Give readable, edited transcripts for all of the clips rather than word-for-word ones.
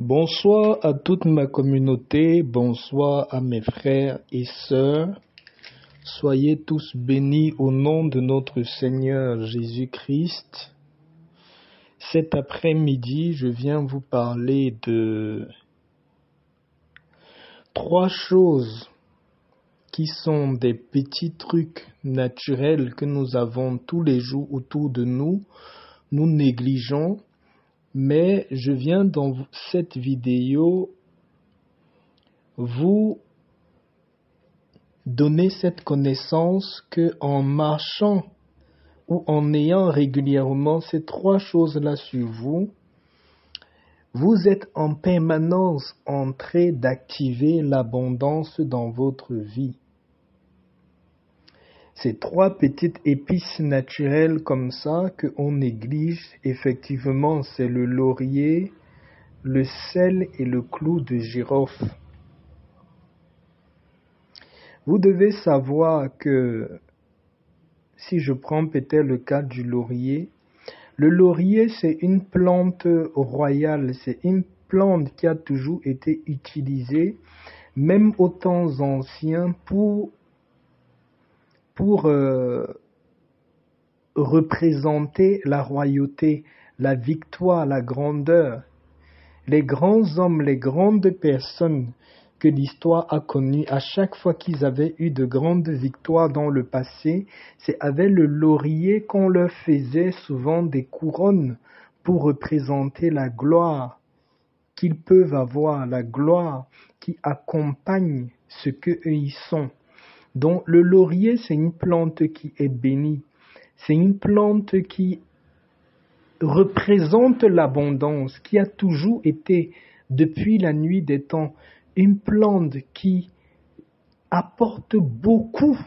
Bonsoir à toute ma communauté, bonsoir à mes frères et sœurs. Soyez tous bénis au nom de notre Seigneur Jésus-Christ. Cet après-midi, je viens vous parler de 3 choses qui sont des petits trucs naturels que nous avons tous les jours autour de nous. Nous négligeons. Mais je viens dans cette vidéo vous donner cette connaissance que en marchant ou en ayant régulièrement ces 3 choses-là sur vous, vous êtes en permanence en train d'activer l'abondance dans votre vie. Ces 3 petites épices naturelles comme ça qu'on néglige, effectivement, c'est le laurier, le sel et le clou de girofle. Vous devez savoir que, si je prends peut-être le cas du laurier, le laurier c'est une plante royale, c'est une plante qui a toujours été utilisée, même aux temps anciens, pour représenter la royauté, la victoire, la grandeur. Les grands hommes, les grandes personnes que l'histoire a connues, à chaque fois qu'ils avaient eu de grandes victoires dans le passé, c'est avec le laurier qu'on leur faisait souvent des couronnes pour représenter la gloire qu'ils peuvent avoir, la gloire qui accompagne ce qu'eux ils sont. Donc le laurier, c'est une plante qui est bénie. C'est une plante qui représente l'abondance, qui a toujours été, depuis la nuit des temps, une plante qui apporte beaucoup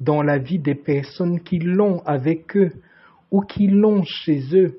dans la vie des personnes qui l'ont avec eux ou qui l'ont chez eux.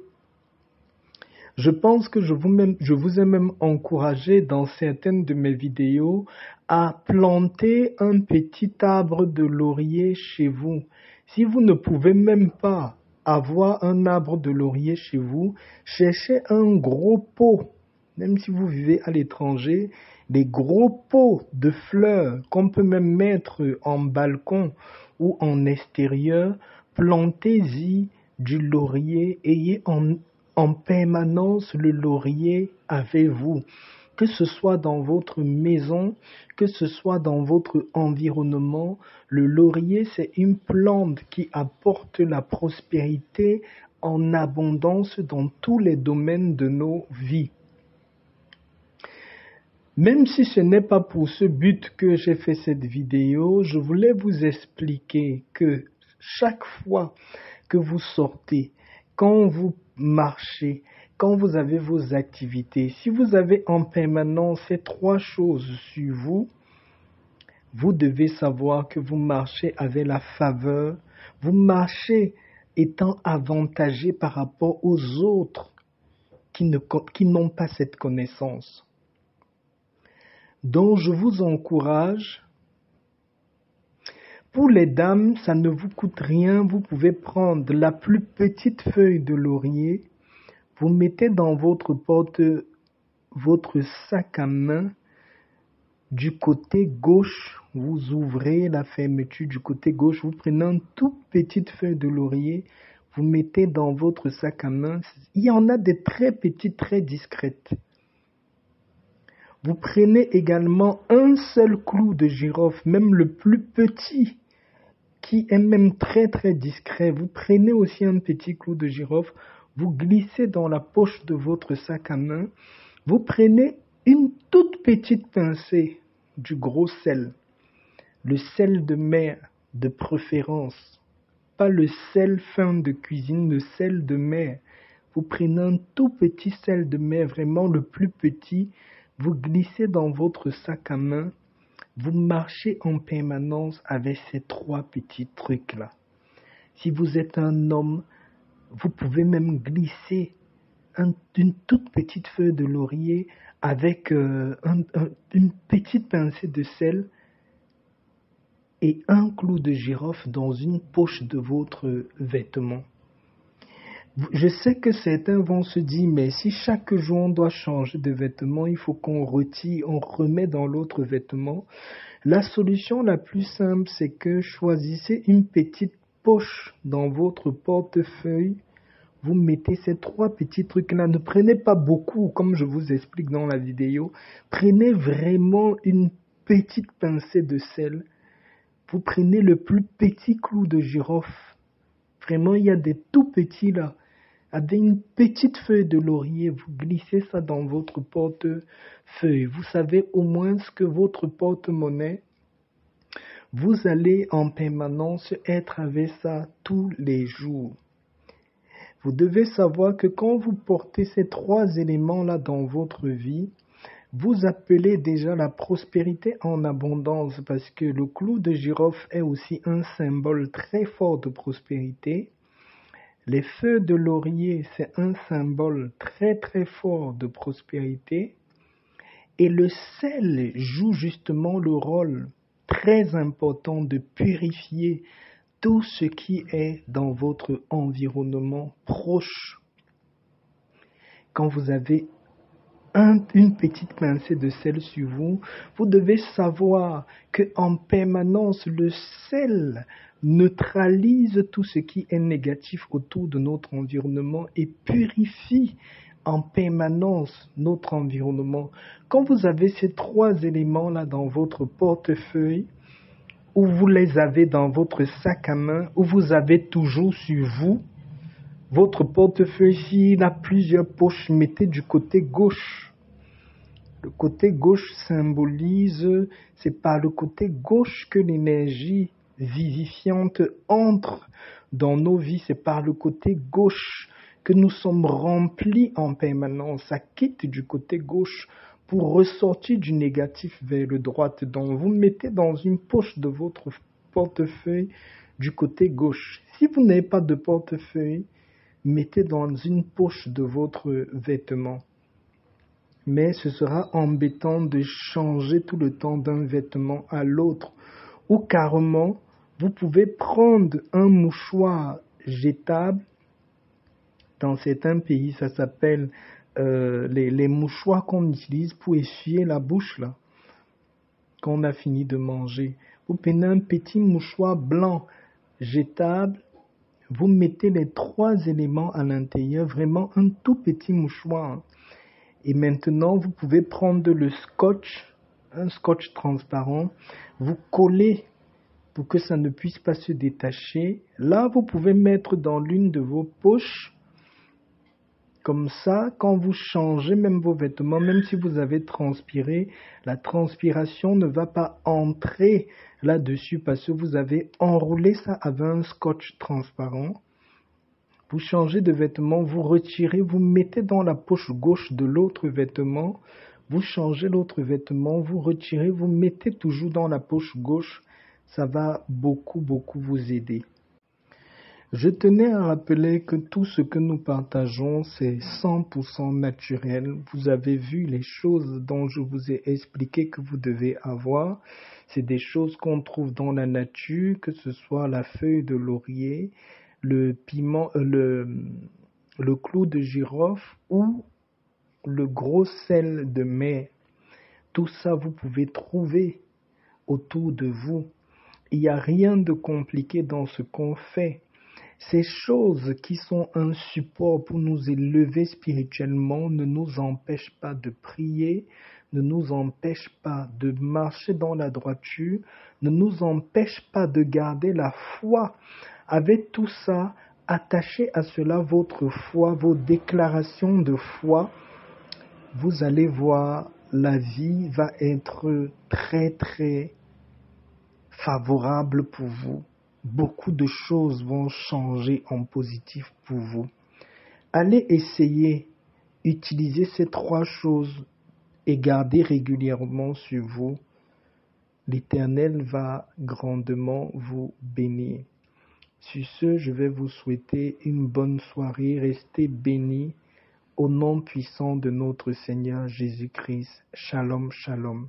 Je pense que je vous ai même encouragé dans certaines de mes vidéos à planter un petit arbre de laurier chez vous. Si vous ne pouvez même pas avoir un arbre de laurier chez vous, cherchez un gros pot, même si vous vivez à l'étranger, des gros pots de fleurs qu'on peut même mettre en balcon ou en extérieur, plantez-y du laurier, ayez en permanence le laurier avec vous, que ce soit dans votre maison, que ce soit dans votre environnement. Le laurier, c'est une plante qui apporte la prospérité en abondance dans tous les domaines de nos vies. Même si ce n'est pas pour ce but que j'ai fait cette vidéo, je voulais vous expliquer que chaque fois que vous sortez, quand vous marchez, quand vous avez vos activités, si vous avez en permanence ces 3 choses sur vous, vous devez savoir que vous marchez avec la faveur, vous marchez étant avantagé par rapport aux autres qui n'ont pas cette connaissance. Donc je vous encourage. Pour les dames, ça ne vous coûte rien. Vous pouvez prendre la plus petite feuille de laurier, vous mettez dans votre sac à main, du côté gauche, vous ouvrez la fermeture du côté gauche, vous prenez une toute petite feuille de laurier, vous mettez dans votre sac à main. Il y en a des très petites, très discrètes. Vous prenez également un seul clou de girofle, même le plus petit, qui est même très très discret. Vous prenez aussi un petit clou de girofle, vous glissez dans la poche de votre sac à main, vous prenez une toute petite pincée du gros sel, le sel de mer de préférence, pas le sel fin de cuisine, le sel de mer. Vous prenez un tout petit sel de mer, vraiment le plus petit, vous glissez dans votre sac à main, vous marchez en permanence avec ces 3 petits trucs-là. Si vous êtes un homme, vous pouvez même glisser une toute petite feuille de laurier avec une petite pincée de sel et un clou de girofle dans une poche de votre vêtement. Je sais que certains vont se dire, mais si chaque jour on doit changer de vêtements, il faut qu'on retire, on remet dans l'autre vêtement. La solution la plus simple, c'est que choisissez une petite poche dans votre portefeuille. Vous mettez ces 3 petits trucs-là. Ne prenez pas beaucoup, comme je vous explique dans la vidéo. Prenez vraiment une petite pincée de sel. Vous prenez le plus petit clou de girofle. Vraiment, il y a des tout petits là. Avec une petite feuille de laurier, vous glissez ça dans votre portefeuille. Vous savez au moins ce que votre porte-monnaie, vous allez en permanence être avec ça tous les jours. Vous devez savoir que quand vous portez ces 3 éléments-là dans votre vie, vous appelez déjà la prospérité en abondance parce que le clou de girofle est aussi un symbole très fort de prospérité. Les feuilles de laurier, c'est un symbole très très fort de prospérité. Et le sel joue justement le rôle très important de purifier tout ce qui est dans votre environnement proche. Quand vous avez une petite pincée de sel sur vous, vous devez savoir qu'en permanence, le sel neutralise tout ce qui est négatif autour de notre environnement et purifie en permanence notre environnement. Quand vous avez ces 3 éléments-là dans votre portefeuille, ou vous les avez dans votre sac à main, ou vous avez toujours sur vous, votre portefeuille, s'il a plusieurs poches, mettez du côté gauche. Le côté gauche symbolise, c'est par le côté gauche que l'énergie vivifiante entre dans nos vies. C'est par le côté gauche que nous sommes remplis en permanence. Ça quitte du côté gauche pour ressortir du négatif vers le droit. Donc vous mettez dans une poche de votre portefeuille du côté gauche. Si vous n'avez pas de portefeuille, mettez dans une poche de votre vêtement. Mais ce sera embêtant de changer tout le temps d'un vêtement à l'autre. Ou carrément, vous pouvez prendre un mouchoir jetable. Dans certains pays, ça s'appelle les mouchoirs qu'on utilise pour essuyer la bouche, là, quand on a fini de manger. Vous prenez un petit mouchoir blanc jetable. Vous mettez les 3 éléments à l'intérieur, vraiment un tout petit mouchoir. Et maintenant, vous pouvez prendre le scotch, un scotch transparent, vous collez pour que ça ne puisse pas se détacher. Là, vous pouvez mettre dans l'une de vos poches. Comme ça, quand vous changez même vos vêtements, même si vous avez transpiré, la transpiration ne va pas entrer là-dessus parce que vous avez enroulé ça avec un scotch transparent. Vous changez de vêtement, vous retirez, vous mettez dans la poche gauche de l'autre vêtement, vous changez l'autre vêtement, vous retirez, vous mettez toujours dans la poche gauche. Ça va beaucoup vous aider. Je tenais à rappeler que tout ce que nous partageons, c'est 100% naturel. Vous avez vu les choses dont je vous ai expliqué que vous devez avoir. C'est des choses qu'on trouve dans la nature, que ce soit la feuille de laurier, le piment, le clou de girofle ou le gros sel de mer. Tout ça, vous pouvez trouver autour de vous. Il n'y a rien de compliqué dans ce qu'on fait. Ces choses qui sont un support pour nous élever spirituellement ne nous empêchent pas de prier, ne nous empêchent pas de marcher dans la droiture, ne nous empêchent pas de garder la foi. Avec tout ça, attachez à cela votre foi, vos déclarations de foi. Vous allez voir, la vie va être très favorable pour vous. Beaucoup de choses vont changer en positif pour vous. Allez essayer, utiliser ces 3 choses et gardez régulièrement sur vous. L'Éternel va grandement vous bénir. Sur ce, je vais vous souhaiter une bonne soirée. Restez bénis au nom puissant de notre Seigneur Jésus-Christ. Shalom, shalom.